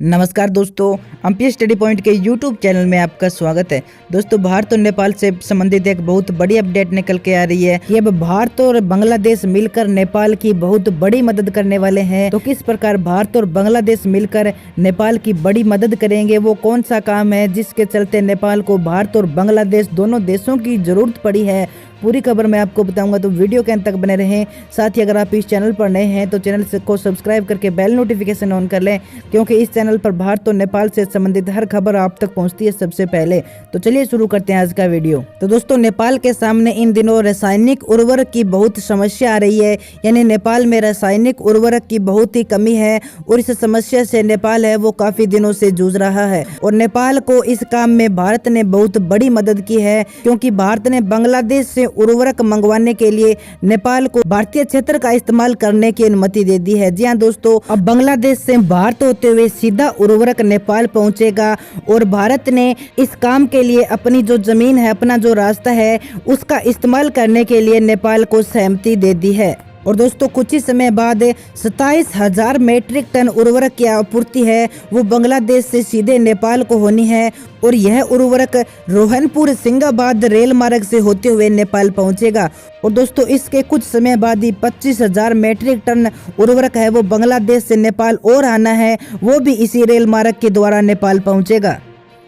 नमस्कार दोस्तों, MP study point के यूट्यूब चैनल में आपका स्वागत है। दोस्तों, भारत और नेपाल से संबंधित एक बहुत बड़ी अपडेट निकल के आ रही है कि अब भारत और बांग्लादेश मिलकर नेपाल की बहुत बड़ी मदद करने वाले हैं। तो किस प्रकार भारत और बांग्लादेश मिलकर नेपाल की बड़ी मदद करेंगे, वो कौन सा काम है जिसके चलते नेपाल को भारत और बांग्लादेश दोनों देशों की जरूरत पड़ी है, पूरी खबर मैं आपको बताऊंगा। तो वीडियो के अंत तक बने रहें। साथ ही अगर आप इस चैनल पर नए हैं तो चैनल को सब्सक्राइब करके बेल नोटिफिकेशन ऑन कर लें, क्योंकि इस चैनल पर भारत और नेपाल से संबंधित हर खबर आप तक पहुंचती है सबसे पहले। तो चलिए शुरू करते हैं आज का वीडियो। तो दोस्तों, नेपाल के सामने इन दिनों रासायनिक उर्वरक की बहुत समस्या आ रही है, यानी नेपाल में रासायनिक उर्वरक की बहुत ही कमी है और इस समस्या से नेपाल है वो काफी दिनों से जूझ रहा है। और नेपाल को इस काम में भारत ने बहुत बड़ी मदद की है, क्योंकि भारत ने बांग्लादेश से उर्वरक मंगवाने के लिए नेपाल को भारतीय क्षेत्र का इस्तेमाल करने की अनुमति दे दी है। जी हाँ दोस्तों, अब बांग्लादेश से भारत होते हुए सीधा उर्वरक नेपाल पहुंचेगा और भारत ने इस काम के लिए अपनी जो जमीन है, अपना जो रास्ता है, उसका इस्तेमाल करने के लिए नेपाल को सहमति दे दी है। और दोस्तों, कुछ ही समय बाद 27,000 मीट्रिक टन उर्वरक की आपूर्ति है वो बांग्लादेश से सीधे नेपाल को होनी है और यह उर्वरक रोहनपुर सिंगाबाद रेल मार्ग से होते हुए नेपाल पहुंचेगा। और दोस्तों, इसके कुछ समय बाद ही 25,000 मीट्रिक टन उर्वरक है वो बांग्लादेश से नेपाल और आना है, वो भी इसी रेल मार्ग के द्वारा नेपाल पहुंचेगा।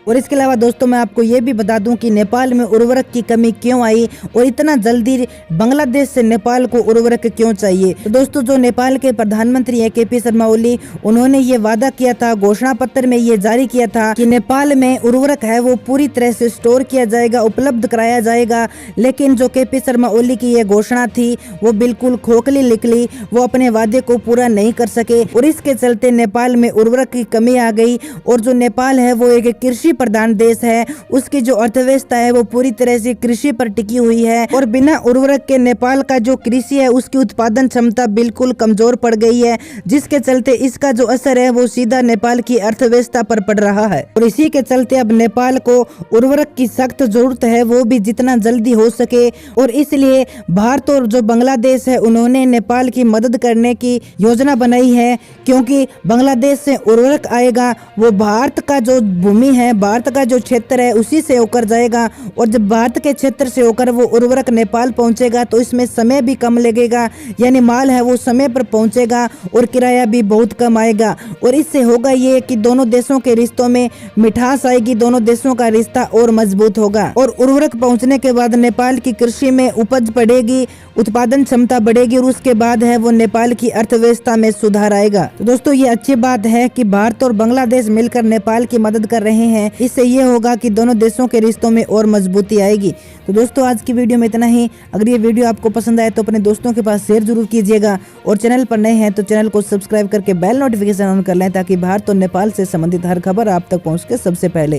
और इसके अलावा दोस्तों, मैं आपको ये भी बता दूं कि नेपाल में उर्वरक की कमी क्यों आई और इतना जल्दी बांग्लादेश से नेपाल को उर्वरक क्यों चाहिए। तो दोस्तों, जो नेपाल के प्रधानमंत्री है के.पी. शर्मा ओली, उन्होंने ये वादा किया था, घोषणा पत्र में ये जारी किया था कि नेपाल में उर्वरक है वो पूरी तरह से स्टोर किया जाएगा, उपलब्ध कराया जाएगा। लेकिन जो के.पी. शर्मा ओली की ये घोषणा थी वो बिल्कुल खोखली निकली, वो अपने वादे को पूरा नहीं कर सके और इसके चलते नेपाल में उर्वरक की कमी आ गई। और जो नेपाल है वो एक कृषि प्रधान देश है, उसकी जो अर्थव्यवस्था है वो पूरी तरह से कृषि पर टिकी हुई है और बिना उर्वरक के नेपाल का जो कृषि है उसकी उत्पादन क्षमता बिल्कुल कमजोर पड़ गई है, जिसके चलते इसका जो असर है वो सीधा नेपाल की अर्थव्यवस्था पर पड़ रहा है। और इसी के चलते अब नेपाल को उर्वरक की सख्त जरूरत है, वो भी जितना जल्दी हो सके। और इसलिए भारत और जो बांग्लादेश है उन्होंने नेपाल की मदद करने की योजना बनाई है, क्योंकि बांग्लादेश से उर्वरक आएगा वो भारत का जो भूमि है, भारत का जो क्षेत्र है उसी से होकर जाएगा। और जब भारत के क्षेत्र से होकर वो उर्वरक नेपाल पहुंचेगा तो इसमें समय भी कम लगेगा, यानी माल है वो समय पर पहुंचेगा और किराया भी बहुत कम आएगा। और इससे होगा ये कि दोनों देशों के रिश्तों में मिठास आएगी, दोनों देशों का रिश्ता और मजबूत होगा। और उर्वरक पहुंचने के बाद नेपाल की कृषि में उपज बढ़ेगी, उत्पादन क्षमता बढ़ेगी और उसके बाद है वो नेपाल की अर्थव्यवस्था में सुधार आएगा। तो दोस्तों, ये अच्छी बात है कि भारत और बांग्लादेश मिलकर नेपाल की मदद कर रहे हैं। इससे ये होगा कि दोनों देशों के रिश्तों में और मजबूती आएगी। तो दोस्तों, आज की वीडियो में इतना ही। अगर ये वीडियो आपको पसंद आए तो अपने दोस्तों के पास शेयर जरूर कीजिएगा और चैनल पर नए हैं तो चैनल को सब्सक्राइब करके बेल नोटिफिकेशन ऑन कर लें, ताकि भारत और नेपाल से संबंधित हर खबर आप तक पहुंच के सबसे पहले।